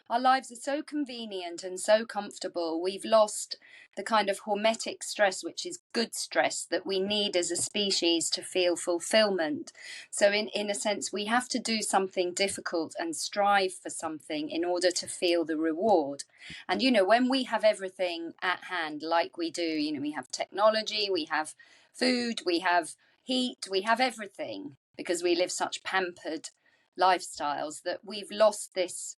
our lives are so convenient and so comfortable. We've lost the kind of hormetic stress, which is good stress that we need as a species to feel fulfillment. So in a sense, we have to do something difficult and strive for something in order to feel the reward. And, when we have everything at hand, like we do, we have technology, we have food, we have heat, we have everything because we live such pampered lifestyles that we've lost this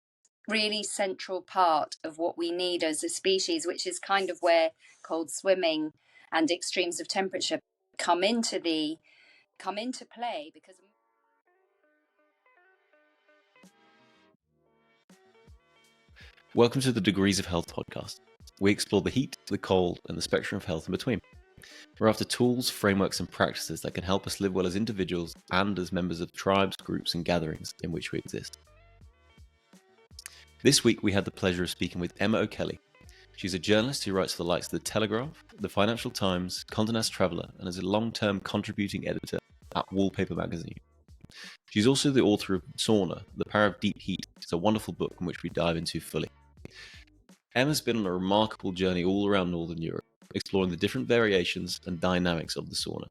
really central part of what we need as a species, which is kind of where cold swimming and extremes of temperature come into play. Because Welcome to the Degrees of Health podcast. We explore the heat, the cold, and the spectrum of health in between. We're after tools, frameworks, and practices that can help us live well as individuals and as members of tribes, groups, and gatherings in which we exist. This week, we had the pleasure of speaking with Emma O'Kelly. She's a journalist who writes for the likes of The Telegraph, The Financial Times, Condé Nast Traveller, and is a long-term contributing editor at Wallpaper magazine. She's also the author of Sauna, The Power of Deep Heat. It's a wonderful book in which we dive into fully. Emma's been on a remarkable journey all around Northern Europe, exploring the different variations and dynamics of the sauna.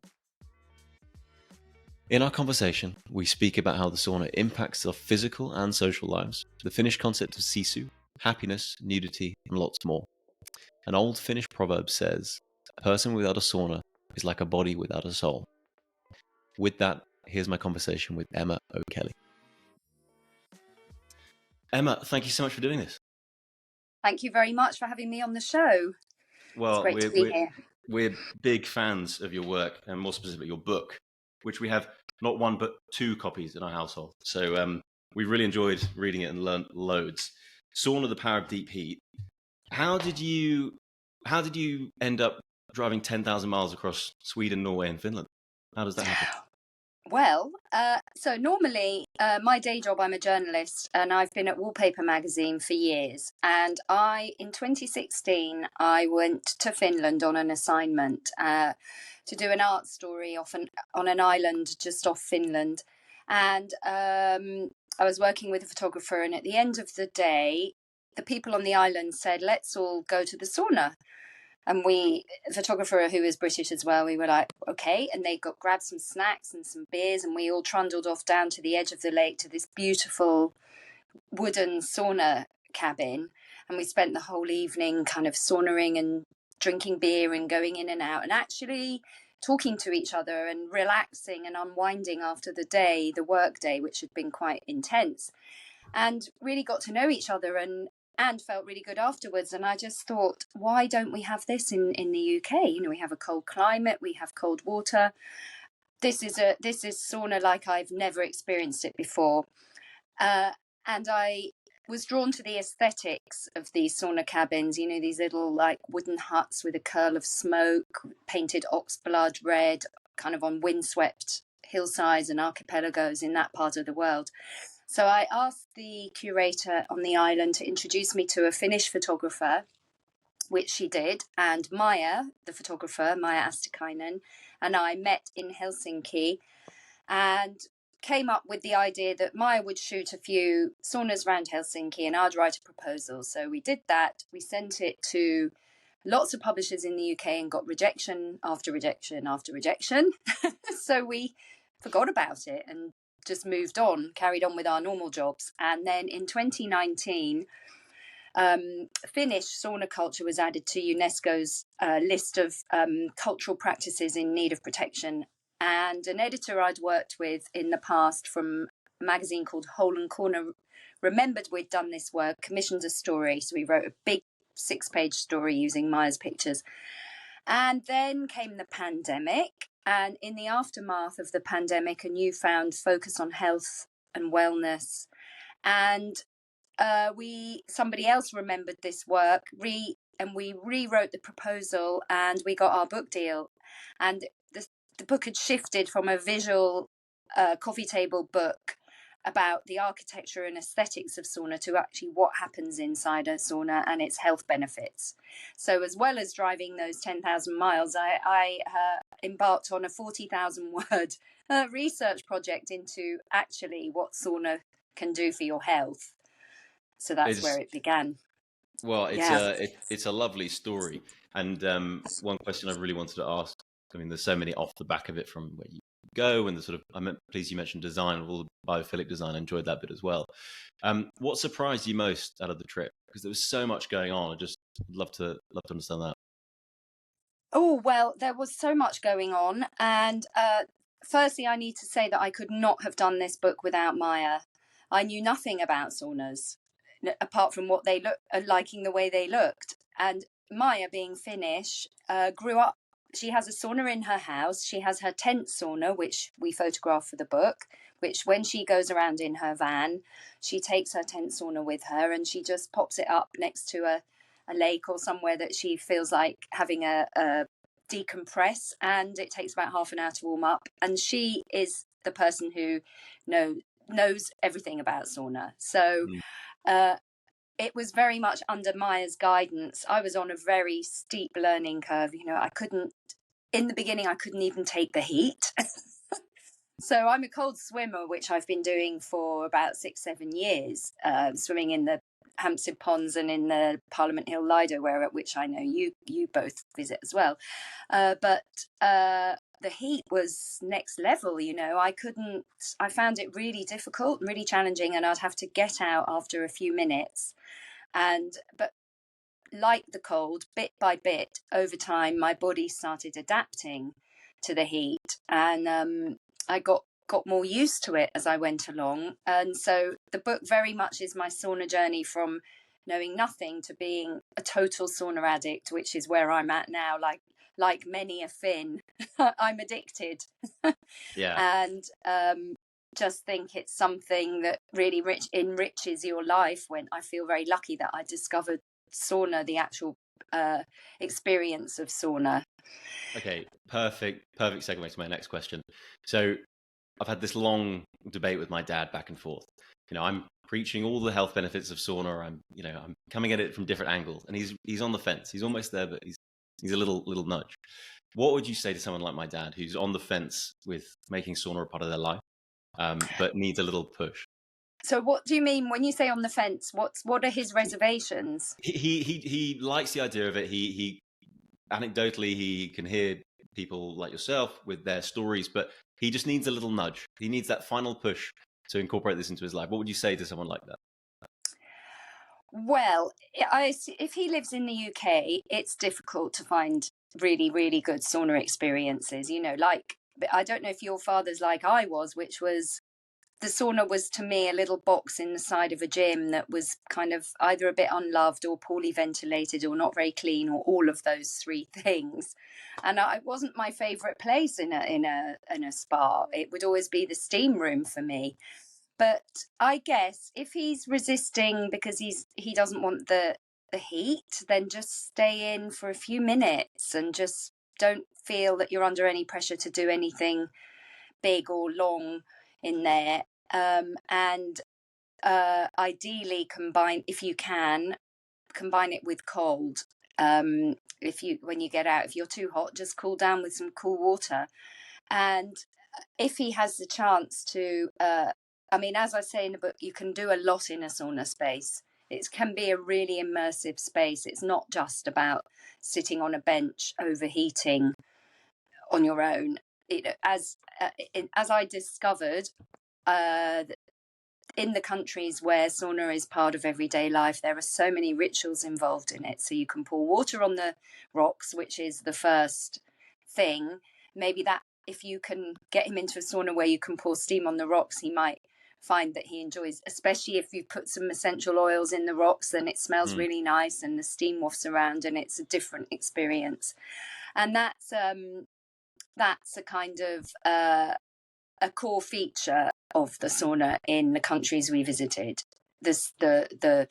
In our conversation, we speak about how the sauna impacts our physical and social lives, the Finnish concept of sisu, happiness, nudity, and lots more. An old Finnish proverb says, "A person without a sauna is like a body without a soul." With that, here's my conversation with Emma O'Kelly. Emma, thank you so much for doing this. thank you very much for having me on the show. Well, it's great to be here. We're big fans of your work, and more specifically your book, which we have not one but two copies in our household. So we really enjoyed reading it and learned loads. Sauna, The Power of Deep Heat. How did you end up driving 10,000 miles across Sweden, Norway, and Finland? How does that happen? Well, so normally my day job, I'm a journalist, and I've been at Wallpaper magazine for years. And in 2016, I went to Finland on an assignment to do an art story on an island just off Finland. And I was working with a photographer, and at the end of the day, the people on the island said, "Let's all go to the sauna." And the photographer, who is British as well, we were like, okay. And they grabbed some snacks and some beers, and we all trundled off down to the edge of the lake to this beautiful wooden sauna cabin. And we spent the whole evening kind of saunaing and drinking beer and going in and out and actually talking to each other and relaxing and unwinding after the work day, which had been quite intense, and really got to know each other and felt really good afterwards. And I just thought, why don't we have this in the UK? We have a cold climate, we have cold water. This is sauna like I've never experienced it before. And I was drawn to the aesthetics of these sauna cabins, these little like wooden huts with a curl of smoke, painted oxblood red, kind of on windswept hillsides and archipelagos in that part of the world. So I asked the curator on the island to introduce me to a Finnish photographer, which she did. And Maya, the photographer, Maya Astikainen, and I met in Helsinki and came up with the idea that Maya would shoot a few saunas around Helsinki and I'd write a proposal. So we did that. We sent it to lots of publishers in the UK and got rejection after rejection after rejection. So we forgot about it and just moved on, carried on with our normal jobs. And then in 2019, Finnish sauna culture was added to UNESCO's list of cultural practices in need of protection. And an editor I'd worked with in the past from a magazine called Hole and Corner remembered we'd done this work, commissioned a story. So we wrote a big 6-page story using Maya's pictures. And then came the pandemic. And in the aftermath of the pandemic, a newfound focus on health and wellness. And somebody else remembered this work, and we rewrote the proposal, and we got our book deal. And the book had shifted from a visual coffee table book about the architecture and aesthetics of sauna to actually what happens inside a sauna and its health benefits. So as well as driving those 10,000 miles, I embarked on a 40,000 word research project into actually what sauna can do for your health. So that's It's where it began. well, Yeah. it's a lovely story. And one question I really wanted to ask. I mean, there's so many off the back of it from where you go and the sort of. Please, you mentioned design, all the biophilic design. I enjoyed that bit as well. What surprised you most out of the trip? Because there was so much going on. I just love to understand that. Oh, well, there was so much going on. And firstly, I need to say that I could not have done this book without Maya. I knew nothing about saunas apart from what they look, liking the way they looked. And Maya, being Finnish, grew up. She has a sauna in her house. She has her tent sauna, which we photographed for the book, which when she goes around in her van, she takes her tent sauna with her and she just pops it up next to a lake or somewhere that she feels like having a decompress, and it takes about half an hour to warm up, and she is the person who knows everything about sauna. So Mm. it was very much under Maya's guidance. I was on a very steep learning curve. I couldn't, in the beginning, I couldn't even take the heat. So I'm a cold swimmer, which I've been doing for about 6-7 years, swimming in the Hampstead Ponds and in the Parliament Hill Lido, which I know you both visit as well. But the heat was next level. I found it really difficult, really challenging, and I'd have to get out after a few minutes. But like the cold, bit by bit, over time, my body started adapting to the heat, and I got more used to it as I went along. And so the book very much is my sauna journey from knowing nothing to being a total sauna addict, which is where I'm at now. Like many a Finn, I'm addicted, Yeah. and just think it's something that really enriches your life. When I feel very lucky that I discovered sauna, the actual experience of sauna. Okay. Perfect. Perfect segue to my next question. So I've had this long debate with my dad back and forth. I'm preaching all the health benefits of sauna. I'm coming at it from different angles, and he's on the fence. He's almost there, but he's a little nudge. What would you say to someone like my dad who's on the fence with making sauna a part of their life, but needs a little push? So what do you mean when you say on the fence? What are his reservations? He likes the idea of it. He anecdotally he can hear people like yourself with their stories, but he just needs a little nudge. He needs that final push to incorporate this into his life. What would you say to someone like that? Well, if he lives in the UK, it's difficult to find really, really good sauna experiences. I don't know if your father's like I was, which was the sauna was to me a little box in the side of a gym that was kind of either a bit unloved or poorly ventilated or not very clean or all of those three things. And it wasn't my favourite place in a spa. It would always be the steam room for me. But I guess if he's resisting because he doesn't want the heat, then just stay in for a few minutes and just don't feel that you're under any pressure to do anything big or long in there. And ideally if you can, combine it with cold. When you get out, if you're too hot, just cool down with some cool water. And if he has the chance to, as I say in the book, you can do a lot in a sauna space. It can be a really immersive space. It's not just about sitting on a bench overheating on your own. As I discovered, in the countries where sauna is part of everyday life, there are so many rituals involved in it. So you can pour water on the rocks, which is the first thing. Maybe that if you can get him into a sauna where you can pour steam on the rocks, he might find that he enjoys, especially if you put some essential oils in the rocks, then it smells really nice and the steam wafts around and it's a different experience. And that's a kind of a core feature of the sauna in the countries we visited. The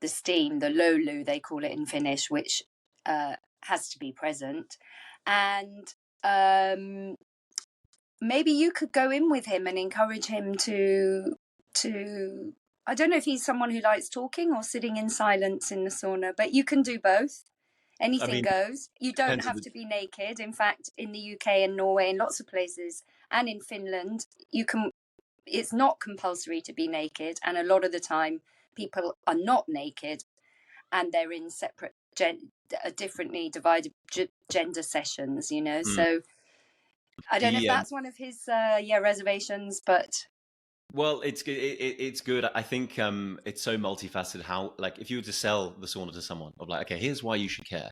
steam, the lolu, they call it in Finnish, which has to be present. And maybe you could go in with him and encourage him to I don't know if he's someone who likes talking or sitting in silence in the sauna, but you can do both. Anything goes. You don't have to be naked. In fact, in the UK and Norway and lots of places and in Finland, it's not compulsory to be naked, and a lot of the time people are not naked and they're in separate differently divided gender sessions, you know. So I don't know if that's one of his reservations, but well, it's good. It's good. I think it's so multifaceted. How, like, if you were to sell the sauna to someone, of like, okay, here's why you should care.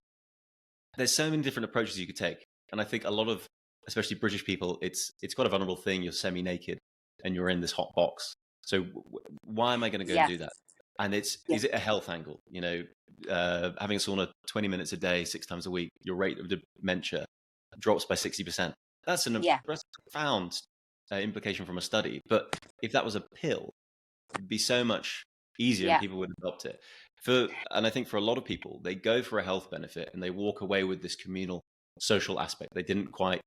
There's so many different approaches you could take, and I think a lot of, especially British people, it's quite a vulnerable thing. You're semi-naked and you're in this hot box. So why am I going to go and do that? And is it a health angle? You know, having a sauna 20 minutes a day, 6 times a week, your rate of dementia drops by 60%. That's a profound implication from a study. But if that was a pill, it'd be so much easier and people would adopt it. And I think for a lot of people, they go for a health benefit and they walk away with this communal social aspect they didn't quite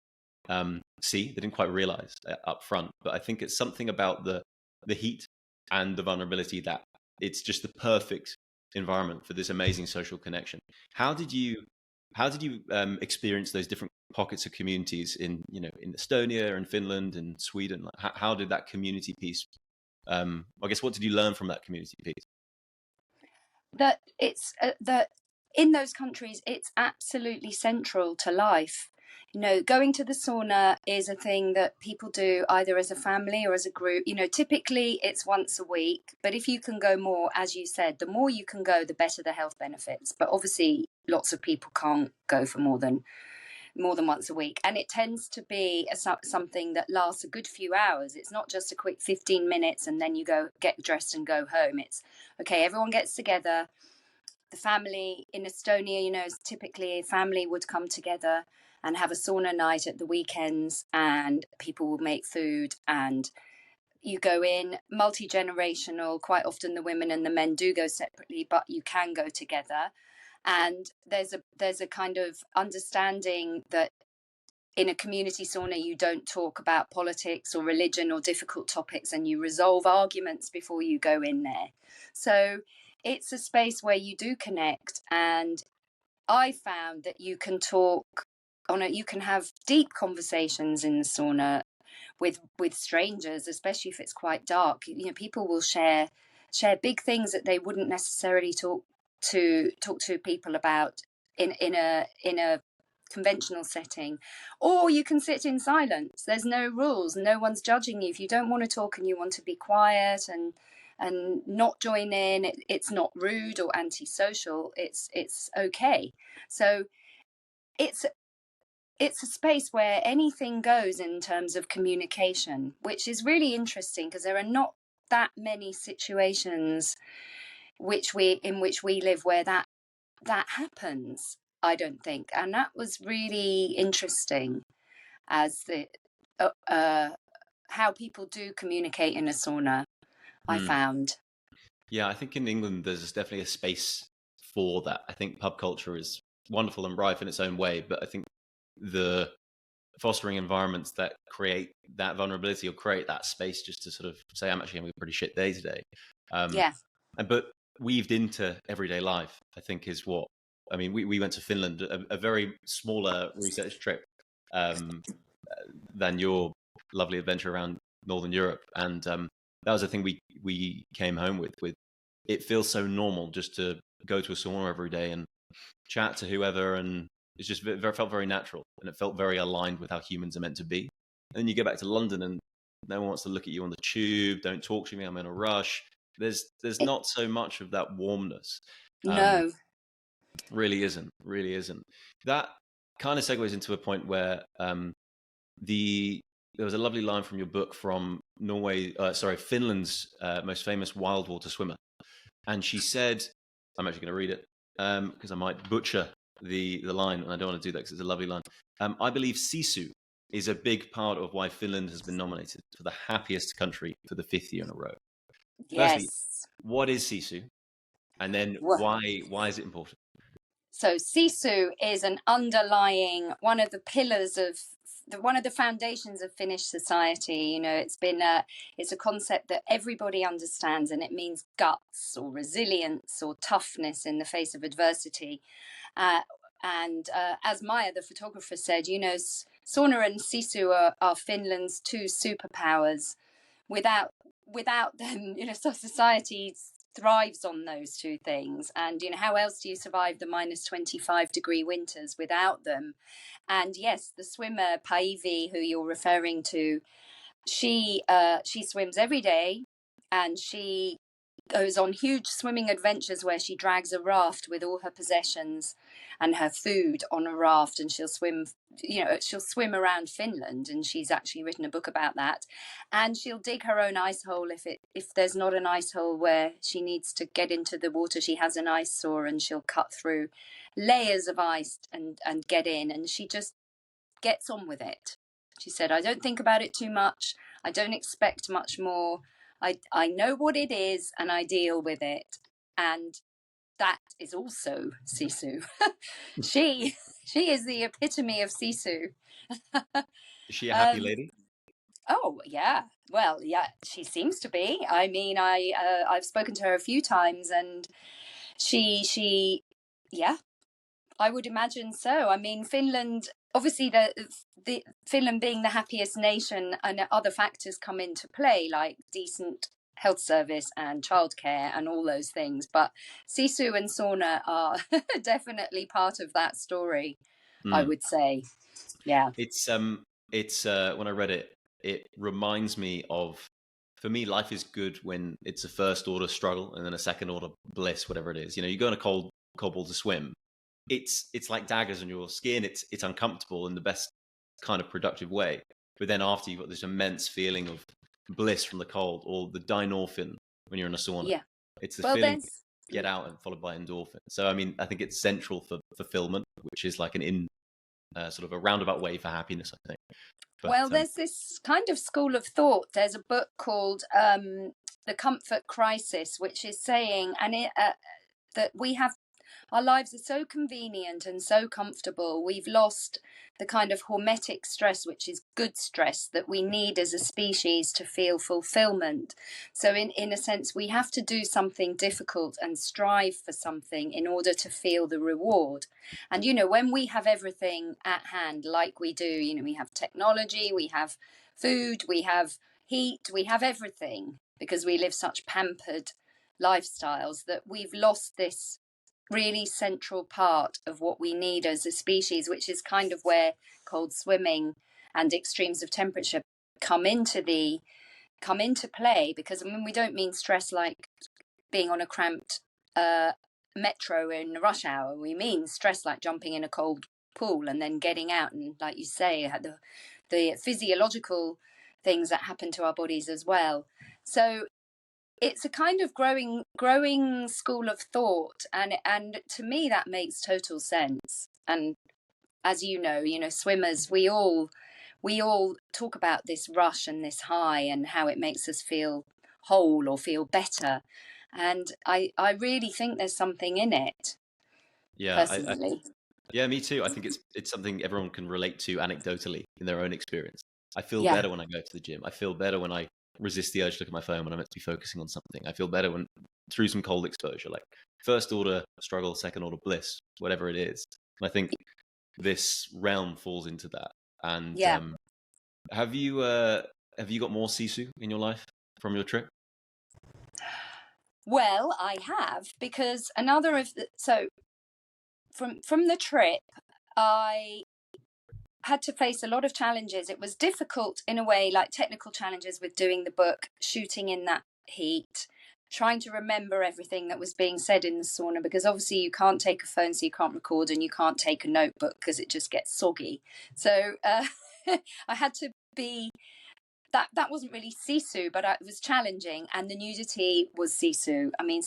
see, they didn't quite realize up front. But I think it's something about the heat and the vulnerability that it's just the perfect environment for this amazing social connection. How did you experience those different pockets of communities in Estonia and Finland and Sweden? How did that community piece, I guess, what did you learn from that community piece? That it's that in those countries, it's absolutely central to life. You know, going to the sauna is a thing that people do either as a family or as a group. You know, typically it's once a week, but if you can go more, as you said, the more you can go, the better the health benefits. But obviously, lots of people can't go for more than once a week, and it tends to be something that lasts a good few hours. It's not just a quick 15 minutes and then you go get dressed and go home. It's okay, everyone gets together. The family in Estonia, you know, typically a family would come together and have a sauna night at the weekends, and people will make food and you go in, multi-generational. Quite often the women and the men do go separately, but you can go together. And there's a kind of understanding that in a community sauna, you don't talk about politics or religion or difficult topics, and you resolve arguments before you go in there. So it's a space where you do connect. And I found that you can you can have deep conversations in the sauna with strangers, especially if it's quite dark. You know, people will share big things that they wouldn't necessarily talk to people about in a conventional setting. Or you can sit in silence. There's no rules, no one's judging you. If you don't want to talk and you want to be quiet and not join in, it's not rude or antisocial. It's okay. So it's a space where anything goes in terms of communication, which is really interesting because there are not that many situations in which we live where that happens, I don't think. And that was really interesting as the how people do communicate in a sauna, I found. Yeah, I think in England there's definitely a space for that. I think pub culture is wonderful and rife in its own way, but I think the fostering environments that create that vulnerability or create that space just to sort of say, I'm actually having a pretty shit day today. But weaved into everyday life, I think, is what, I mean, we went to Finland, a very smaller research trip than your lovely adventure around Northern Europe. And that was the thing we came home with. It feels so normal just to go to a sauna every day and chat to whoever, and it felt very natural, and it felt very aligned with how humans are meant to be. And then you go back to London and no one wants to look at you on the tube. Don't talk to me, I'm in a rush. There's not so much of that warmness. No. Really isn't. That kind of segues into a point where there was a lovely line from your book from Finland's most famous wild water swimmer. And she said, I'm actually going to read it because I might butcher the line, and I don't want to do that because it's a lovely line. I believe Sisu is a big part of why Finland has been nominated for the happiest country for the 5th year in a row. Yes. Firstly, what is Sisu? And then why is it important? So Sisu is an underlying, one of the pillars of one of the foundations of Finnish society. You know, it's a concept that everybody understands, and it means guts or resilience or toughness in the face of adversity. And as Maya, the photographer, said, you know, sauna and Sisu are Finland's two superpowers. Without them, you know, so society thrives on those two things. And how else do you survive the -25-degree winters without them? And yes, the swimmer Paivi, who you're referring to, she swims every day, and she goes on huge swimming adventures where she drags a raft with all her possessions and her food on a raft, and she'll swim around Finland, and she's actually written a book about that. And she'll dig her own ice hole if there's not an ice hole where she needs to get into the water. She has an ice saw, and she'll cut through layers of ice and get in, and she just gets on with it. She said, I don't think about it too much. I don't expect much more. I know what it is, and I deal with it. And that is also Sisu. she is the epitome of Sisu. Is she a happy lady? Oh yeah, well yeah, she seems to be. I mean, I've spoken to her a few times, and she yeah, I would imagine so. I mean, Finland, obviously, the Finland being the happiest nation, and other factors come into play, like decent health service and childcare and all those things. But Sisu and sauna are definitely part of that story, I would say. Yeah. It's when I read it, it reminds me of, for me, life is good when it's a first order struggle and then a second order bliss, whatever it is. You go in a cold pool to swim. It's like daggers on your skin. It's uncomfortable in the best kind of productive way. But then after, you've got this immense feeling of bliss from the cold, or the dynorphin when you're in a sauna. Yeah. It's the feeling get out, and followed by endorphin. So I mean, I think it's central for fulfillment, which is like sort of a roundabout way for happiness, I think. But, well, there's this kind of school of thought. There's a book called The Comfort Crisis, which is saying, that our lives are so convenient and so comfortable. We've lost the kind of hormetic stress, which is good stress that we need as a species to feel fulfillment. So in a sense, we have to do something difficult and strive for something in order to feel the reward. And, when we have everything at hand, like we do, we have technology, we have food, we have heat, we have everything, because we live such pampered lifestyles, that we've lost this really central part of what we need as a species, which is kind of where cold swimming and extremes of temperature come into play. Because I mean, we don't mean stress like being on a cramped metro in rush hour. We mean stress like jumping in a cold pool and then getting out, and like you say, the physiological things that happen to our bodies as well. So it's a kind of growing school of thought, and to me that makes total sense. And as you know, swimmers, we all talk about this rush and this high and how it makes us feel whole or feel better, and I really think there's something in it. Yeah, personally. Yeah, me too. I think it's something everyone can relate to anecdotally in their own experience. I feel Yeah. better when I go to the gym. I feel better when I resist the urge to look at my phone when I'm meant to be focusing on something. I feel better when through some cold exposure, like first order struggle, second order bliss, whatever it is. And I think this realm falls into that. And Yeah. have you got more Sisu in your life from your trip? Well, I have, because from the trip, I had to face a lot of challenges. It was difficult in a way, like technical challenges with doing the book, shooting in that heat, trying to remember everything that was being said in the sauna, because obviously you can't take a phone, so you can't record, and you can't take a notebook because it just gets soggy. So I had to be... That wasn't really Sisu, but it was challenging, and the nudity was Sisu. I mean,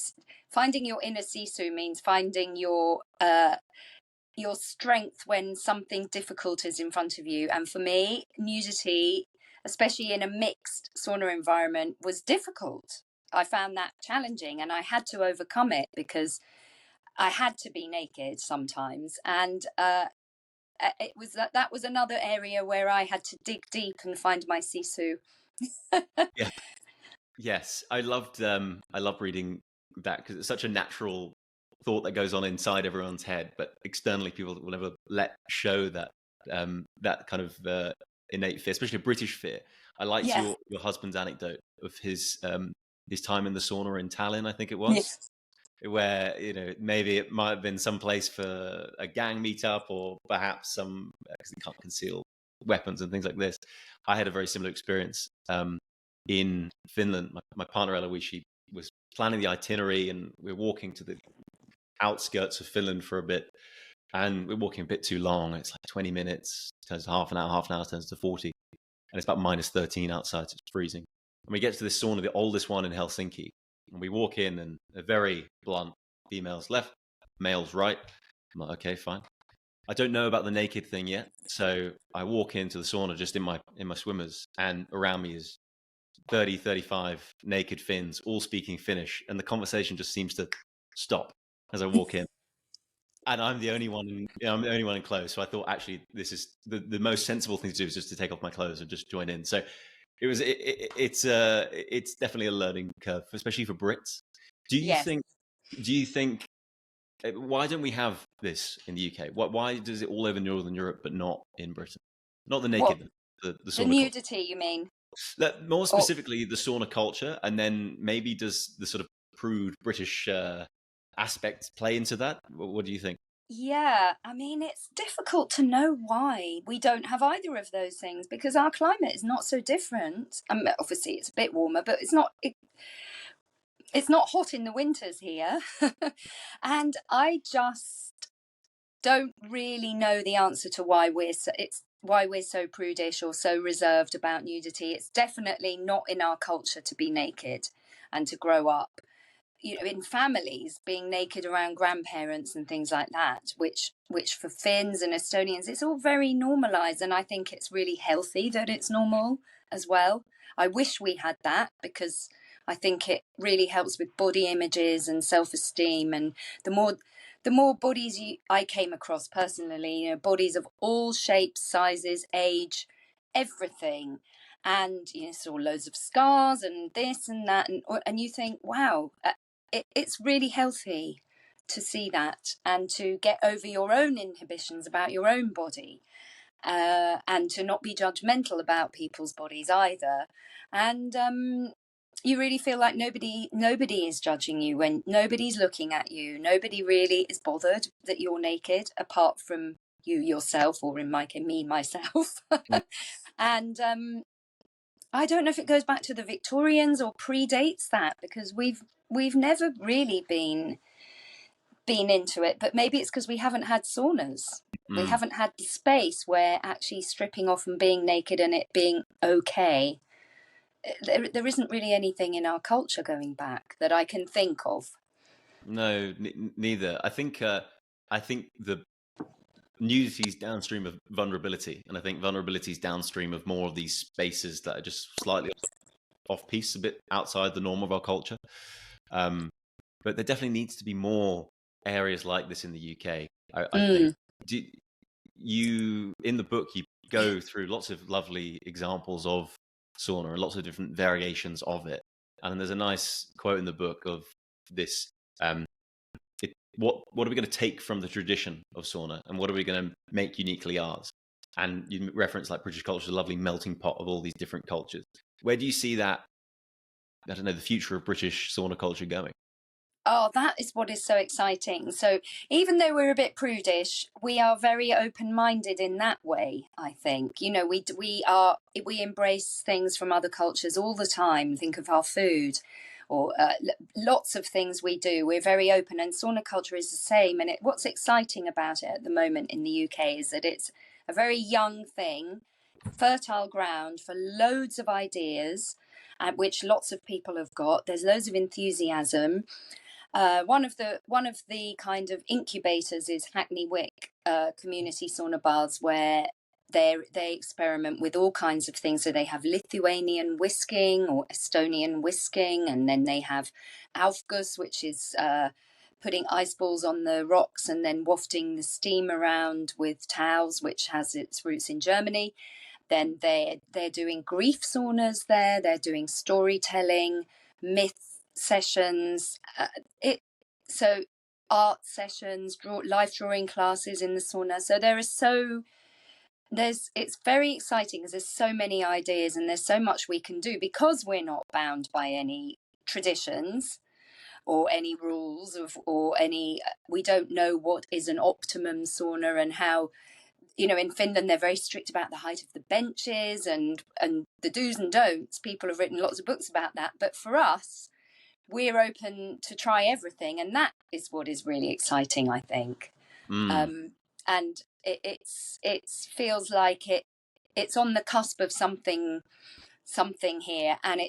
finding your inner Sisu means finding your strength when something difficult is in front of you. And for me, nudity, especially in a mixed sauna environment, was difficult. I found that challenging, and I had to overcome it because I had to be naked sometimes. And that was another area where I had to dig deep and find my Sisu. Yeah. Yes, I loved reading that, because it's such a natural thought that goes on inside everyone's head, but externally people will never show that that kind of innate fear, especially a British fear. I liked your husband's anecdote of his his time in the sauna in Tallinn, I think it was, Yes. where maybe it might have been some place for a gang meetup, or perhaps some, because they can't conceal weapons and things like this. I had a very similar experience in Finland. My partner Eloise, she was planning the itinerary, and we're walking to the outskirts of Finland for a bit, and we're walking a bit too long. It's like 20 minutes, turns to half an hour turns to 40, and it's about minus 13 outside, so it's freezing. And we get to this sauna, the oldest one in Helsinki, and we walk in, and a very blunt: females left, males right. I'm like, okay, fine. I don't know about the naked thing yet, so I walk into the sauna just in my swimmers, and around me is 30, 35 naked Finns, all speaking Finnish, and the conversation just seems to stop as I walk in. And I'm the only one I'm the only one in clothes. So I thought, actually, this is the most sensible thing to do, is just to take off my clothes and just join in. So it's definitely a learning curve, especially for Brits. Do you Yes. think why don't we have this in the UK? Why does it all over Northern Europe but not in Britain? Not the naked, the The sauna nudity, you mean? more specifically, the sauna culture, and then maybe does the sort of prude British aspect play into that? What do you think? Yeah, I mean, it's difficult to know why we don't have either of those things, because our climate is not so different. Obviously, it's a bit warmer, but it's not hot in the winters here. And I just don't really know the answer to why we're so prudish or so reserved about nudity. It's definitely not in our culture to be naked and to grow up, in families, being naked around grandparents and things like that, which for Finns and Estonians, it's all very normalized, and I think it's really healthy that it's normal as well. I wish we had that, because I think it really helps with body images and self-esteem. And the more bodies I came across personally, bodies of all shapes, sizes, age, everything, and saw loads of scars and this and that, and you think, wow, it's really healthy to see that, and to get over your own inhibitions about your own body, and to not be judgmental about people's bodies either. And you really feel like nobody is judging you, when nobody's looking at you. Nobody really is bothered that you're naked, apart from you yourself, or in my case, me myself. And I don't know if it goes back to the Victorians or predates that, because we've never really been into it, but maybe it's because we haven't had saunas. We haven't had the space where actually stripping off and being naked and it being okay. There isn't really anything in our culture going back that I can think of. No, neither. I think the nudity is downstream of vulnerability, and I think vulnerability is downstream of more of these spaces that are just slightly off piece, a bit outside the norm of our culture. But there definitely needs to be more areas like this in the UK. I think. You in the book, you go through lots of lovely examples of sauna and lots of different variations of it. And there's a nice quote in the book of this: what are we going to take from the tradition of sauna, and what are we going to make uniquely ours? And you reference like British culture, a lovely melting pot of all these different cultures. Where do you see that, I don't know, the future of British sauna culture going? Oh, that is what is so exciting. So even though we're a bit prudish, we are very open-minded in that way, I think. We embrace things from other cultures all the time. Think of our food, or lots of things we do. We're very open, and sauna culture is the same. And what's exciting about it at the moment in the UK is that it's a very young thing, fertile ground for loads of ideas, which lots of people have got. There's loads of enthusiasm. One of the kind of incubators is Hackney Wick community sauna baths, where they experiment with all kinds of things. So they have Lithuanian whisking or Estonian whisking, and then they have Aufguss, which is putting ice balls on the rocks and then wafting the steam around with towels, which has its roots in Germany. Then they're doing grief saunas there. They're doing storytelling, myth sessions, so art sessions, life drawing classes in the sauna. So it's very exciting, because there's so many ideas and there's so much we can do, because we're not bound by any traditions or any rules we don't know what is an optimum sauna and how, in Finland, they're very strict about the height of the benches and the do's and don'ts. People have written lots of books about that. But for us, we're open to try everything. And that is what is really exciting, I think. And it feels like it's on the cusp of something here. And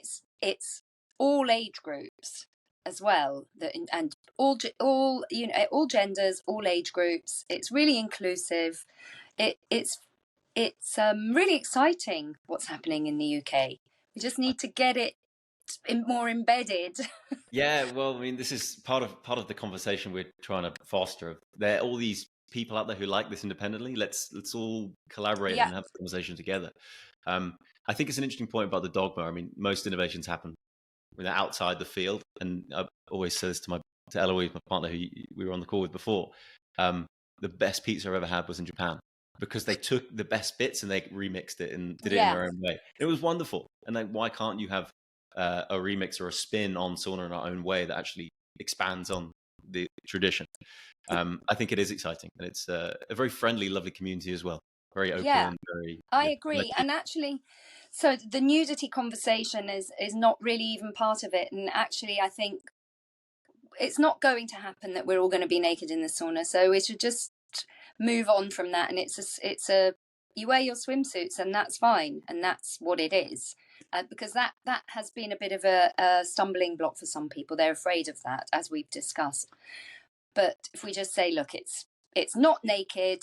it's all age groups as well, and all genders, all age groups. It's really inclusive. It's really exciting what's happening in the UK. We just need to get it more embedded. Yeah, well, I mean, this is part of the conversation we're trying to foster. There are all these people out there who like this independently. Let's all collaborate and have a conversation together. I think it's an interesting point about the dogma. I mean, most innovations happen outside the field, and I always say this to Eloise, my partner, who we were on the call with before. The best pizza I've ever had was in Japan, because they took the best bits and they remixed it and did it in their own way. It was wonderful. And then why can't you have a remix or a spin on sauna in our own way that actually expands on the tradition? I think it is exciting, and it's a very friendly, lovely community as well. Very open. I agree. And actually, so the nudity conversation is not really even part of it. And actually, I think it's not going to happen that we're all going to be naked in the sauna. So we should just move on from that. And you wear your swimsuits, and that's fine. And that's what it is. Because that has been a bit of a stumbling block for some people. They're afraid of that, as we've discussed. But if we just say, look, it's not naked,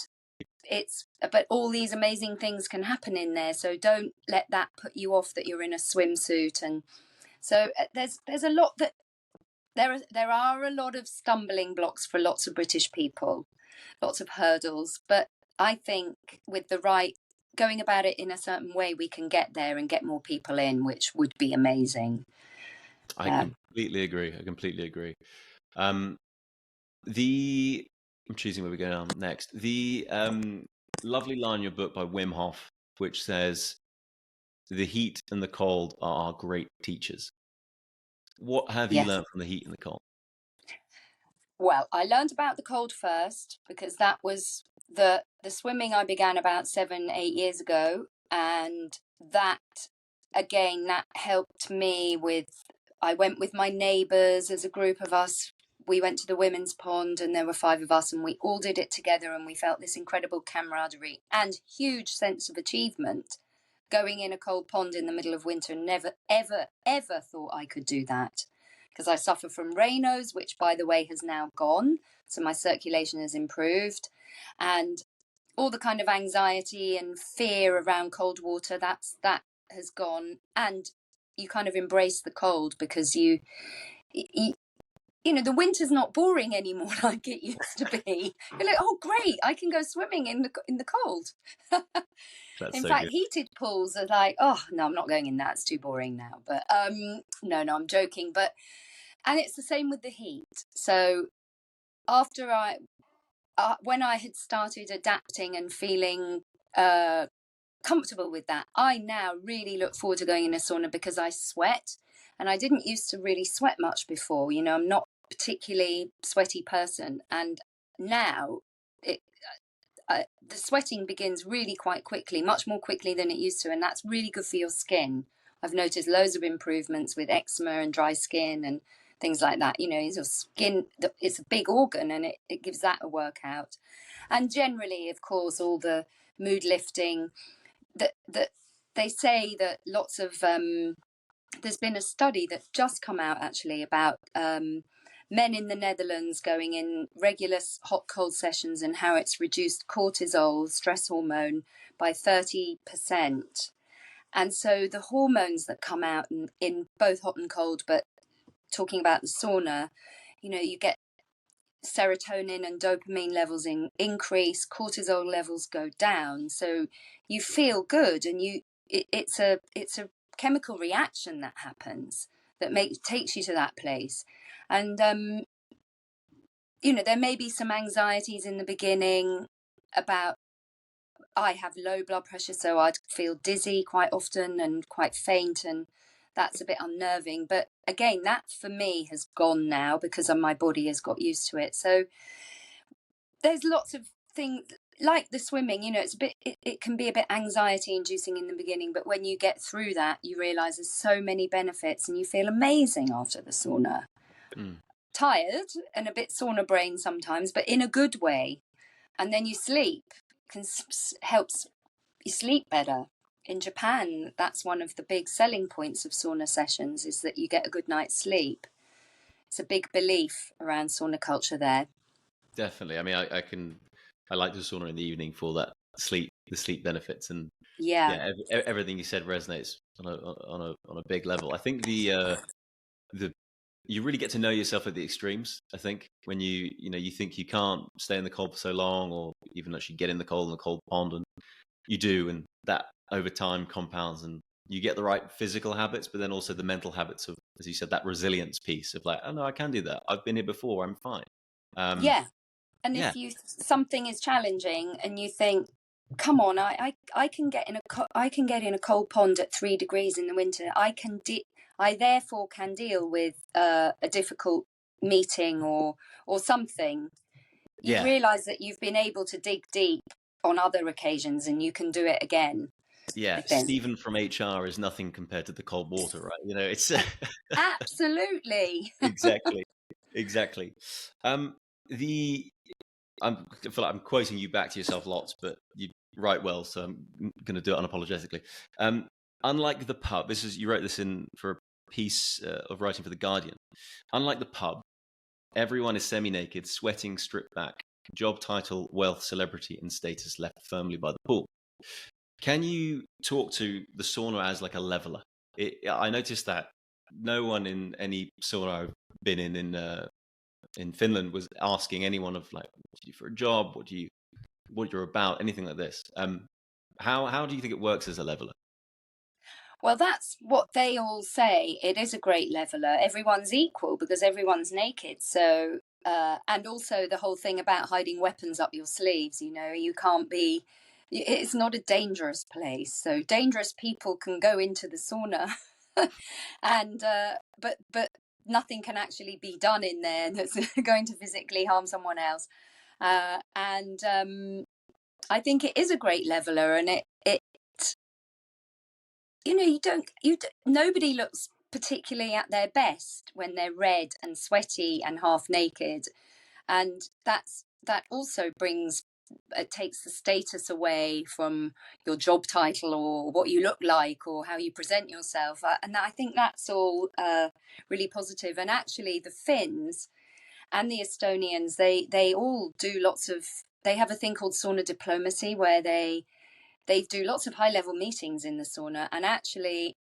but all these amazing things can happen in there. So don't let that put you off that you're in a swimsuit. And so there's a lot that there are a lot of stumbling blocks for lots of British people, lots of hurdles. But I think with the right going about it in a certain way, we can get there and get more people in, which would be amazing. I completely agree. I'm choosing where we're going on next. The lovely line in your book by Wim Hof, which says, "The heat and the cold are our great teachers." What have you learned from the heat and the cold? Well, I learned about the cold first, because that was the swimming I began about 7-8 years ago. And that, again, that helped me I went with my neighbours as a group of us. We went to the women's pond, and there were 5 of us, and we all did it together, and we felt this incredible camaraderie and huge sense of achievement going in a cold pond in the middle of winter. Never, ever, ever thought I could do that, because I suffer from Raynaud's, which, by the way, has now gone. So my circulation has improved, and all the kind of anxiety and fear around cold water, that has gone. And you kind of embrace the cold, because you the winter's not boring anymore like it used to be. You're like, oh, great, I can go swimming in the cold. In fact, good. Heated pools are like, oh, no, I'm not going in that. It's too boring now. But no, I'm joking. And it's the same with the heat. So after when I had started adapting and feeling comfortable with that, I now really look forward to going in a sauna, because I sweat. And I didn't used to really sweat much before. I'm not a particularly sweaty person. And now the sweating begins really quite quickly, much more quickly than it used to. And that's really good for your skin. I've noticed loads of improvements with eczema and dry skin and things like that. Your skin, it's a big organ, and it gives that a workout. And generally, of course, all the mood lifting that they say that lots of there's been a study that's just come out actually about men in the Netherlands going in regular hot cold sessions, and how it's reduced cortisol, stress hormone, by 30%. And so the hormones that come out in both hot and cold, but talking about the sauna, you get serotonin and dopamine levels increase, cortisol levels go down. So you feel good, and it's a chemical reaction that happens that takes you to that place. And there may be some anxieties in the beginning about, I have low blood pressure, so I'd feel dizzy quite often and quite faint, and that's a bit unnerving. But again, that for me has gone now because my body has got used to it. So there's lots of things like the swimming, it's a bit, it can be a bit anxiety inducing in the beginning, but when you get through that, you realize there's so many benefits and you feel amazing after the sauna. Tired and a bit sauna brain sometimes, but in a good way. And then you sleep, helps you sleep better. In Japan, that's one of the big selling points of sauna sessions, is that you get a good night's sleep. It's a big belief around sauna culture there. Definitely. I mean, I like the sauna in the evening for that the sleep benefits, and everything you said resonates on a big level. I think the you really get to know yourself at the extremes. I think when you think you can't stay in the cold for so long, or even actually get in the cold pond, and you do, and that over time compounds, and you get the right physical habits, but then also the mental habits of, as you said, that resilience piece of like, oh no, I can do that. I've been here before. I'm fine. And if something is challenging and you think, come on, I can get in a cold pond at 3 degrees in the winter. I therefore can deal with a difficult meeting or something. You realize that you've been able to dig deep on other occasions and you can do it again. Yeah, Stephen from HR is nothing compared to the cold water, right? It's absolutely exactly. I feel like I'm quoting you back to yourself lots, but you write well, so I'm going to do it unapologetically. Unlike the pub, you wrote this in for a piece of writing for The Guardian. Unlike the pub, everyone is semi-naked, sweating, stripped back. Job title, wealth, celebrity, and status left firmly by the pool. Can you talk to the sauna as like a leveler? I noticed that no one in any sauna I've been in Finland was asking anyone of like, what do you do for a job? What you're about? Anything like this. How do you think it works as a leveler? Well, that's what they all say. It is a great leveler. Everyone's equal because everyone's naked. So, and also the whole thing about hiding weapons up your sleeves. You can't be. It's not a dangerous place. So dangerous people can go into the sauna, and but nothing can actually be done in there that's going to physically harm someone else. And I think it is a great leveler, and it nobody looks particularly at their best when they're red and sweaty and half naked, and that also takes the status away from your job title or what you look like or how you present yourself, and I think that's all really positive. And actually the Finns and the Estonians, they all do they have a thing called sauna diplomacy, where they do lots of high-level meetings in the sauna, and actually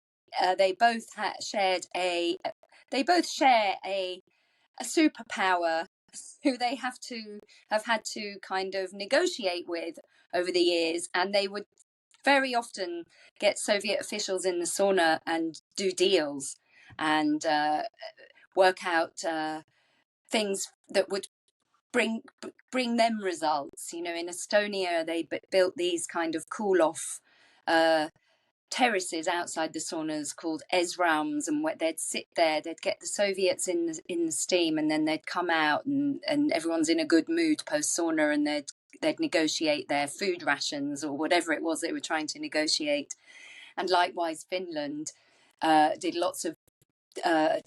they both share a superpower who they have had to kind of negotiate with over the years, and they would very often get Soviet officials in the sauna and do deals and work out things that would bring them results. In Estonia, they built these kind of cool-off terraces outside the saunas called esraums, and they'd sit there, they'd get the Soviets in the steam, and then they'd come out and everyone's in a good mood post sauna, and they'd negotiate their food rations or whatever it was they were trying to negotiate. And likewise, Finland did lots of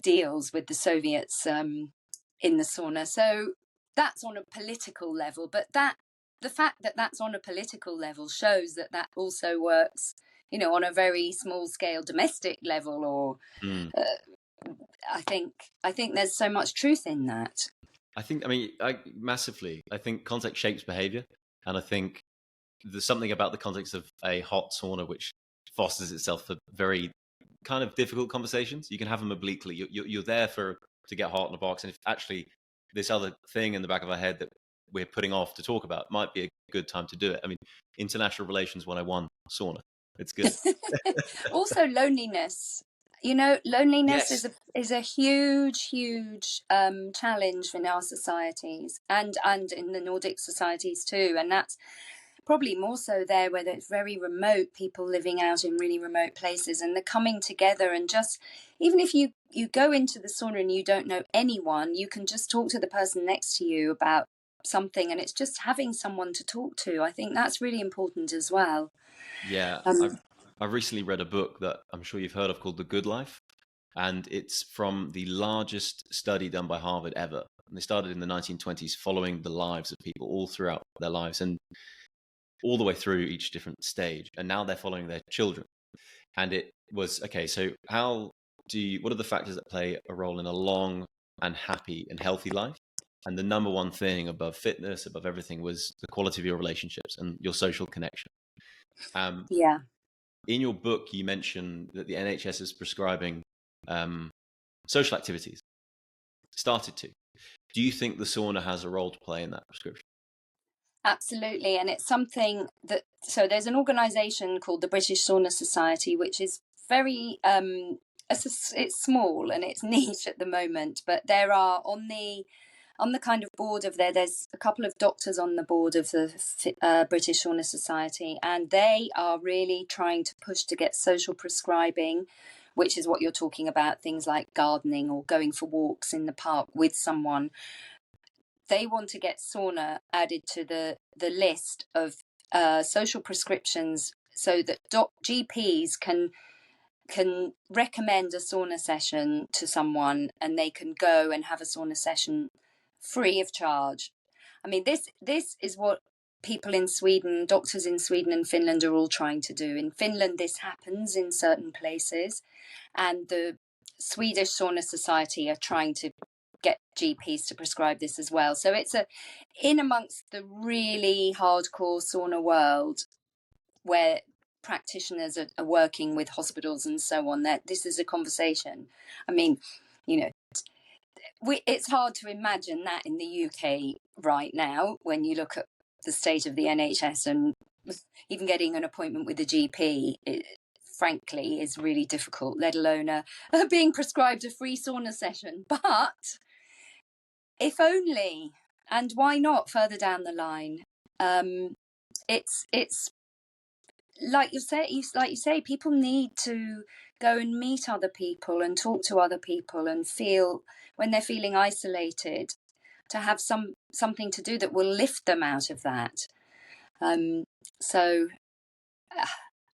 deals with the Soviets in the sauna. So that's on a political level, but the fact that that's on a political level shows that also works, on a very small scale domestic level, or I think there's so much truth in that. Massively. I think context shapes behavior, and I think there's something about the context of a hot sauna which fosters itself for very kind of difficult conversations. You can have them obliquely. You're there to get hot in a box, and if actually this other thing in the back of our head that we're putting off to talk about might be a good time to do it. I mean, international relations 101 sauna. It's good. Also, loneliness. Loneliness is a huge challenge in our societies and in the Nordic societies too, and that's probably more so there where it's very remote, people living out in really remote places, and they're coming together. And just, even if you go into the sauna and you don't know anyone, you can just talk to the person next to you about something, and it's just having someone to talk to. I think that's really important as well. Yeah, I've recently read a book that I'm sure you've heard of called The Good Life, and it's from the largest study done by Harvard ever. And they started in the 1920s, following the lives of people all throughout their lives and all the way through each different stage. And now they're following their children. And it was, okay, so what are the factors that play a role in a long and happy and healthy life? And the number one thing above fitness, above everything, was the quality of your relationships and your social connection. Yeah. In your book, you mentioned that the NHS is prescribing social activities. Started to. Do you think the sauna has a role to play in that prescription? Absolutely. And it's something that, so there's an organisation called the British Sauna Society, which is very, it's small and it's niche at the moment, but there are on the kind of board of there's a couple of doctors on the board of the British Sauna Society, and they are really trying to push to get social prescribing, which is what you're talking about, things like gardening or going for walks in the park with someone. They want to get sauna added to the list of social prescriptions, so that GPs can recommend a sauna session to someone, and they can go and have a sauna session free of charge. I mean, this is what people in Sweden, doctors in Sweden and Finland, are all trying to do. In Finland, this happens in certain places, and the Swedish Sauna Society are trying to get GPs to prescribe this as well. So it's in amongst the really hardcore sauna world, where practitioners are working with hospitals and so on, that this is a conversation. I mean, it's hard to imagine that in the UK right now, when you look at the state of the NHS, and even getting an appointment with a GP, frankly, is really difficult, let alone being prescribed a free sauna session. But if only, and why not further down the line? It's like you say, people need to go and meet other people and talk to other people, and feel, when they're feeling isolated, to have something to do that will lift them out of that. So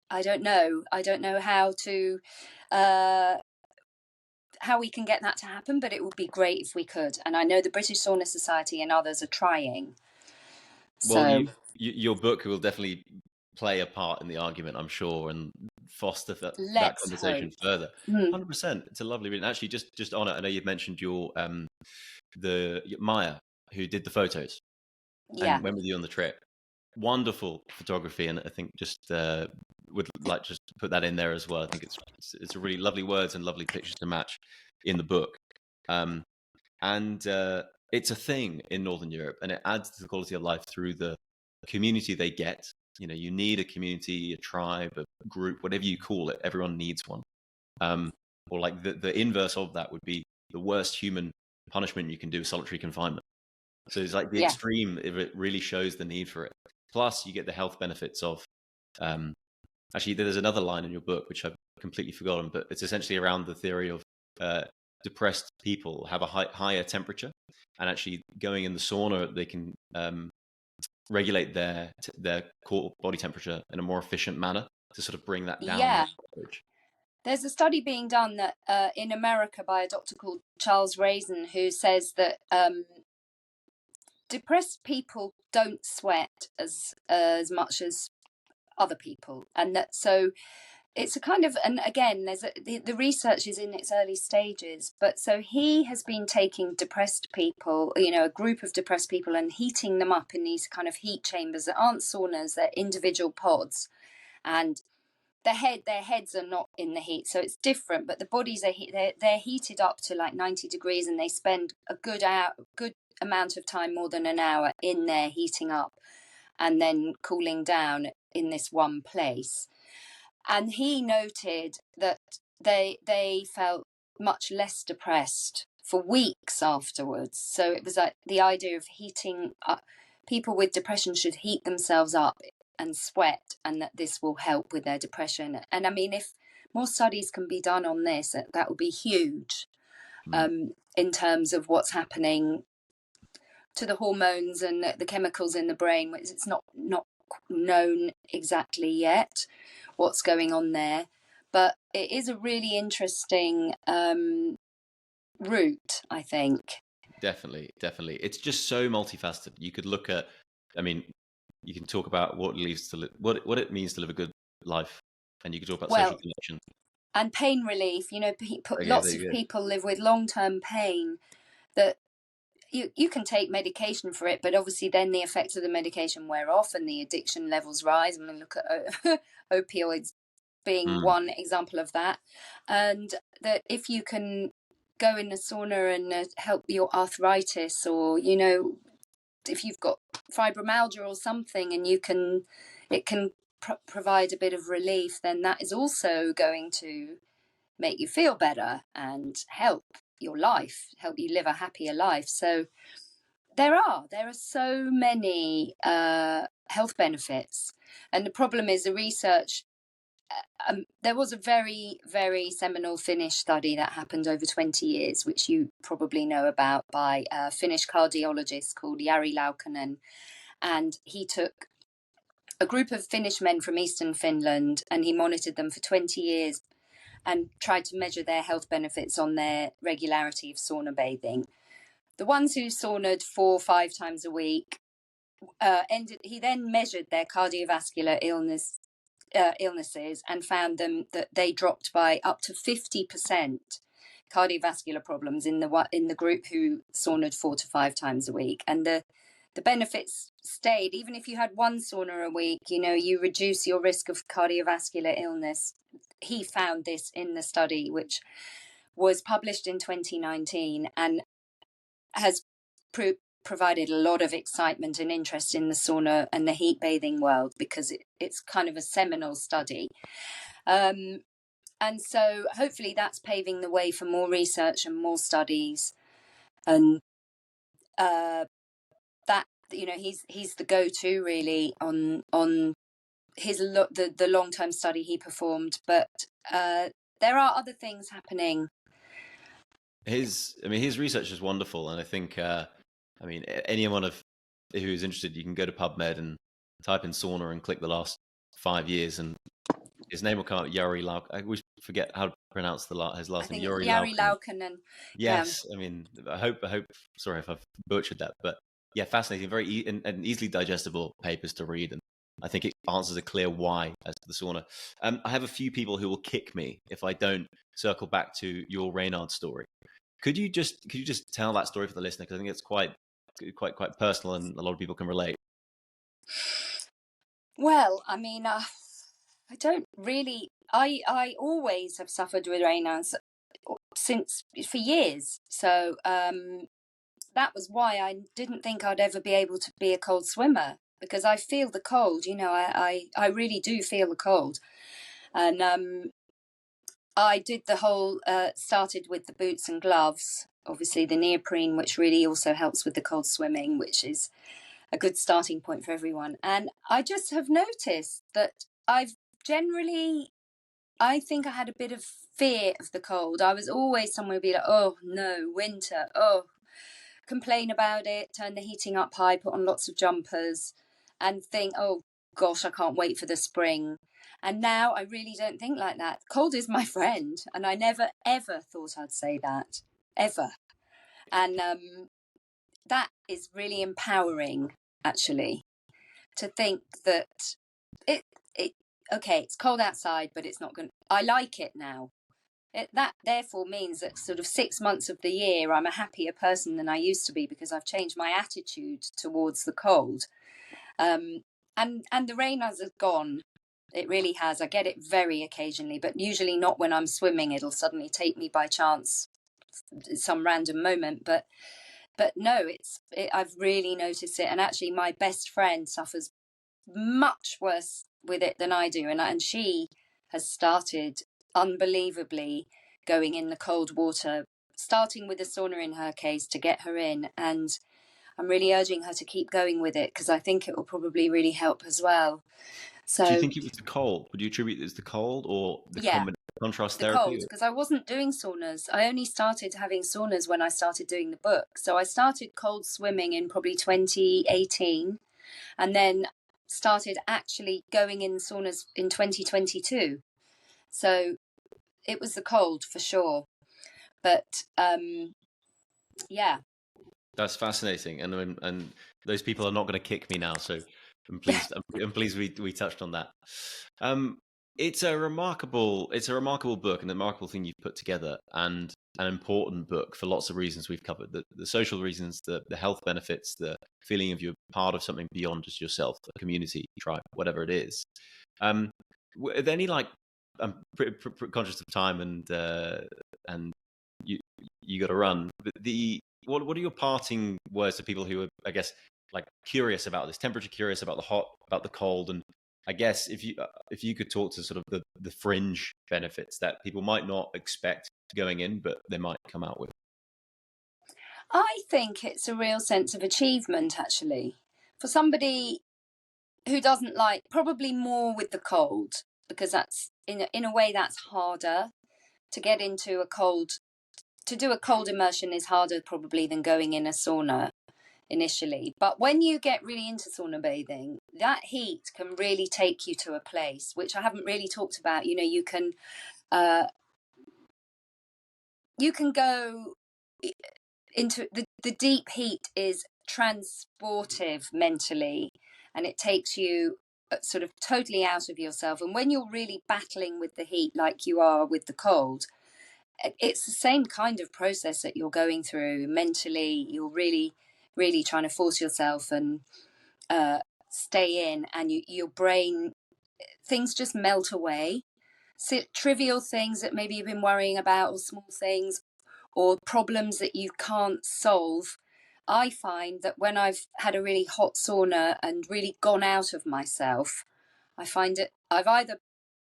I don't know how to how we can get that to happen, but it would be great if we could. And I know the British Sauna Society and others are trying. Well, your book will definitely play a part in the argument, I'm sure, and foster that conversation further. 100%. It's a lovely read. And actually, just on it, I know you've mentioned your Maya, who did the photos and went with you on the trip. Wonderful photography, and I think just would like just to put that in there as well. I think it's a really lovely words and lovely pictures to match in the book, and it's a thing in Northern Europe, and it adds to the quality of life through the community they get. You need a community, a tribe, a group, whatever you call it. Everyone needs one. Or like the inverse of that would be the worst human punishment you can do, solitary confinement. So it's like the extreme, if it really shows the need for it. Plus, you get the health benefits of. Actually, there's another line in your book which I've completely forgotten, but it's essentially around the theory of depressed people have a higher temperature, and actually going in the sauna, they can regulate their core body temperature in a more efficient manner to sort of bring that down. Yeah. There's a study being done that in America by a doctor called Charles Raisin, who says that depressed people don't sweat as much as other people, and that so it's a kind of, and again, there's the research is in its early stages, but so he has been taking depressed people, a group of depressed people, and heating them up in these kind of heat chambers that aren't saunas, they're individual pods, and their heads are not in the heat, so it's different, but the bodies they're heated up to like 90 degrees, and they spend a good amount of time, more than an hour, in there heating up and then cooling down in this one place. And he noted that they felt much less depressed for weeks afterwards. So it was like the idea of heating up. People with depression should heat themselves up and sweat, and that this will help with their depression. And I mean, if more studies can be done on this, that would be huge in terms of what's happening to the hormones and the chemicals in the brain. It's not known exactly yet what's going on there, but it is a really interesting route, I think. Definitely. It's just so multifaceted. You could look at, I mean, you can talk about what it means to live a good life, and you could talk about social connection and pain relief. Lots of people live with long-term pain that you can take medication for it, but obviously then the effects of the medication wear off and the addiction levels rise. I mean, look at opioids being one example of that. And that if you can go in a sauna and help your arthritis, or if you've got fibromyalgia or something, and it can provide a bit of relief, then that is also going to make you feel better and help your life, help you live a happier life. So there are so many health benefits, and the problem is the research. There was a very, very seminal Finnish study that happened over 20 years, which you probably know about, by a Finnish cardiologist called Jari Laukkanen. And he took a group of Finnish men from eastern Finland and he monitored them for 20 years and tried to measure their health benefits on their regularity of sauna bathing. The ones who saunaed 4 or 5 times a week, he then measured their cardiovascular illnesses and found them that they dropped by up to 50% cardiovascular problems in the group who saunaed 4 to 5 times a week. And the benefits stayed. Even if you had one sauna a week, you reduce your risk of cardiovascular illness. He found this in the study, which was published in 2019 and has provided a lot of excitement and interest in the sauna and the heat bathing world, because it's kind of a seminal study. And so hopefully that's paving the way for more research and more studies. And that, he's the go-to really on his the long-term study he performed. But there are other things happening. His research is wonderful, and I think anyone who is interested, you can go to PubMed and type in sauna and click the last 5 years, and his name will come up. Jari Laukkanen. I always forget how to pronounce his last name. Jari Laukkanen. Yes, yeah. I mean, I hope. Sorry if I've butchered that, but yeah, fascinating, very and easily digestible papers to read, and I think it answers a clear why as to the sauna. I have a few people who will kick me if I don't circle back to your Reynard story. Could you just tell that story for the listener? Because I think it's quite personal and a lot of people can relate. Well, I mean, I don't really. I always have suffered with Raynaud's for years. So that was why I didn't think I'd ever be able to be a cold swimmer, because I feel the cold. I really do feel the cold, and I did the whole. Started with the boots and gloves, obviously the neoprene, which really also helps with the cold swimming, which is a good starting point for everyone. And I just have noticed that I think I had a bit of fear of the cold. I was always somewhere be like, oh no, winter, complain about it, turn the heating up high, put on lots of jumpers and think, oh gosh, I can't wait for the spring. And now I really don't think like that. Cold is my friend. And I never, ever thought I'd say that, ever. And that is really empowering, actually, to think that it's cold outside, but it's not going to, I like it now. That therefore means that sort of 6 months of the year, I'm a happier person than I used to be, because I've changed my attitude towards the cold. And the rain has gone. It really has. I get it very occasionally, but usually not when I'm swimming. It'll suddenly take me by chance, some random moment. But no, I've really noticed it. And actually, my best friend suffers much worse with it than I do, and she has started unbelievably going in the cold water, starting with a sauna in her case to get her in. And I'm really urging her to keep going with it because I think it will probably really help as well. Do you So think it was the cold? Would you attribute it as the cold or the yeah, contrast the therapy? cold, because I wasn't doing saunas. I only started having saunas when I started doing the book. So I started cold swimming in probably 2018 and then started actually going in saunas in 2022. So it was the cold for sure. But yeah. That's fascinating, and those people are not going to kick me now. So I'm pleased we touched on that. Um, it's a remarkable book and a remarkable thing you've put together, and an important book for lots of reasons we've covered: the social reasons, the health benefits, the feeling of you're part of something beyond just yourself, a community, tribe, whatever it is. Um, are there any, like, I'm pretty conscious of time, and you got to run. But what are your parting words to people who are, I guess, like, curious about this, temperature curious about the hot, about the cold, and I guess if you could talk to sort of the fringe benefits that people might not expect going in, but they might come out with. I think it's a real sense of achievement, actually, for somebody who doesn't like, probably more with the cold, because that's in a way that's harder to get into a cold. To do a cold immersion is harder probably than going in a sauna initially. But when you get really into sauna bathing, that heat can really take you to a place which I haven't really talked about. You know, you can go into the deep heat is transportive mentally, and it takes you sort of totally out of yourself. And when you're really battling with the heat like you are with the cold, it's the same kind of process that you're going through mentally. You're really trying to force yourself and stay in, and your brain, things just melt away. So, trivial things that maybe you've been worrying about, or small things, or problems that you can't solve. I find that when I've had a really hot sauna and really gone out of myself, I find it, I've either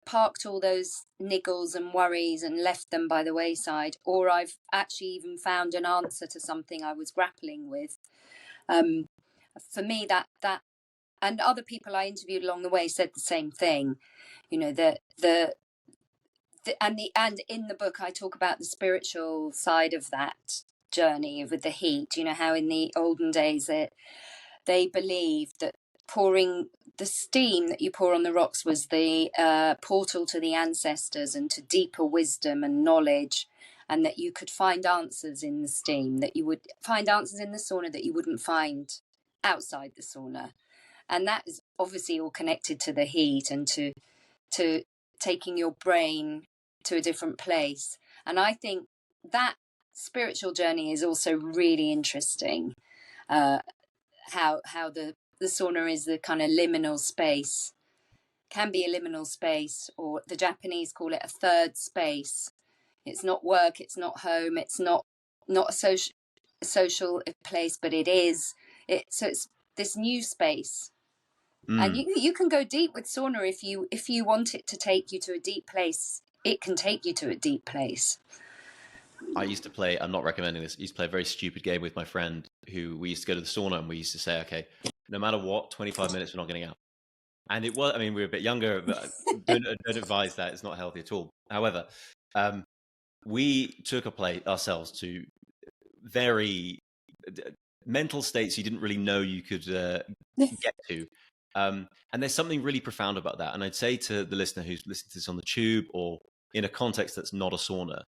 parked all those niggles and worries and left them by the wayside, or I've actually even found an answer to something I was grappling with. For me, that and other people I interviewed along the way said the same thing. You know, and in the book I talk about the spiritual side of that journey with the heat. You know, how in the olden days they believed that pouring the steam that you pour on the rocks was the portal to the ancestors and to deeper wisdom and knowledge, and that you could find answers in the steam, that you would find answers in the sauna that you wouldn't find outside the sauna. And that is obviously all connected to the heat and to taking your brain to a different place. And I think that spiritual journey is also really interesting. How the sauna is the kind of liminal space, can be a liminal space, or the Japanese call it a third space. It's not work, it's not home, it's not a social place, but it is. So it's this new space. And you can go deep with sauna if you want it to take you to a deep place. It can take you to a deep place. I used to play, I'm not recommending this, I used to play a very stupid game with my friend who we used to go to the sauna, and we used to say, okay, no matter what, 25 minutes, we're not getting out. And it was, I mean, we were a bit younger, but don't advise that. It's not healthy at all. However, we took a play ourselves to very mental states you didn't really know you could get to. And there's something really profound about that. And I'd say to the listener who's listening to this on the tube or in a context that's not a sauna,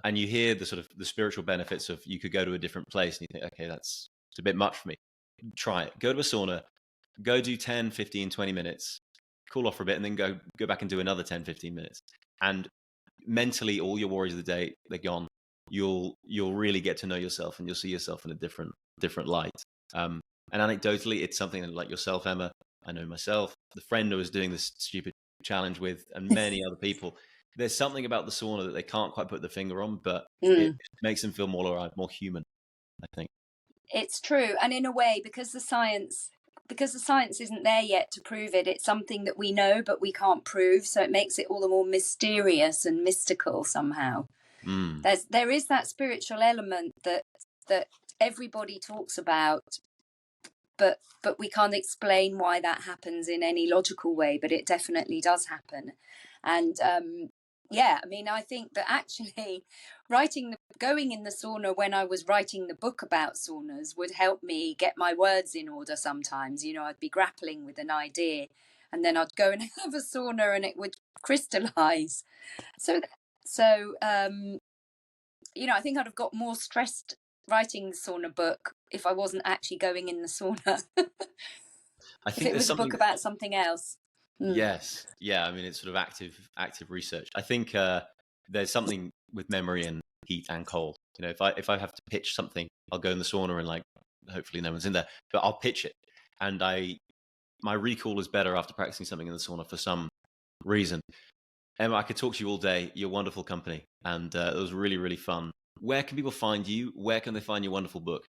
and you hear the sort of the spiritual benefits of you could go to a different place and you think, okay, it's a bit much for me. Try it. Go to a sauna, go do 10, 15, 20 minutes, cool off for a bit, and then go back and do another 10, 15 minutes. And mentally, all your worries of the day, they're gone. You'll really get to know yourself, and you'll see yourself in a different light. And anecdotally, it's something that, like yourself, Emma, I know myself, the friend I was doing this stupid challenge with, and many other people, there's something about the sauna that they can't quite put the finger on, but it makes them feel more alive, more human, I think. It's true. And in a way, because the science isn't there yet to prove it, it's something that we know but we can't prove, so it makes it all the more mysterious and mystical somehow. There is that spiritual element that everybody talks about, but we can't explain why that happens in any logical way, but it definitely does happen. And yeah, I mean, I think that actually going in the sauna when I was writing the book about saunas would help me get my words in order sometimes. You know, I'd be grappling with an idea and then I'd go and have a sauna and it would crystallize. So, you know, I think I'd have got more stressed writing the sauna book if I wasn't actually going in the sauna. I If think it there's was a book something. about something else. Yes, yeah. I mean, it's sort of active research. I think there's something with memory and heat and cold. You know, if I have to pitch something, I'll go in the sauna and like hopefully no one's in there, but I'll pitch it, and my recall is better after practicing something in the sauna for some reason. Emma, I could talk to you all day. You're wonderful company, and it was really, really fun. Where can people find you? Where can they find your wonderful book?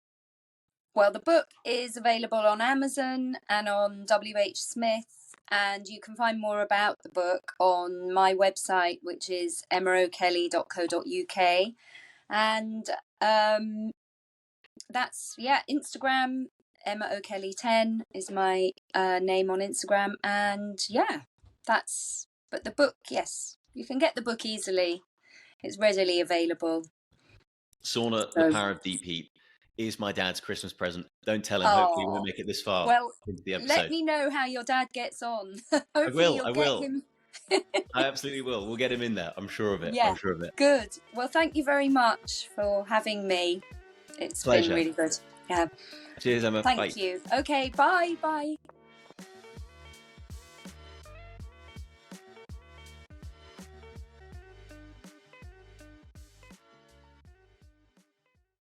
Well, the book is available on Amazon and on WH Smith, and you can find more about the book on my website, which is emmaokelly.co.uk. And that's, yeah, Instagram, Emma O'Kelly 10 is my name on Instagram. And yeah, but the book, yes, you can get the book easily. It's readily available. Sauna, The Power of Deep Heat is my dad's Christmas present. Don't tell him. Hopefully, we won't make it this far. Well, into the episode. Let me know how your dad gets on. Hopefully, I will. Him... I absolutely will. We'll get him in there. I'm sure of it. Yeah, I'm sure of it. Good. Well, thank you very much for having me. It's been really good. Yeah. Cheers, Emma. Thank you. Okay. Bye. Bye.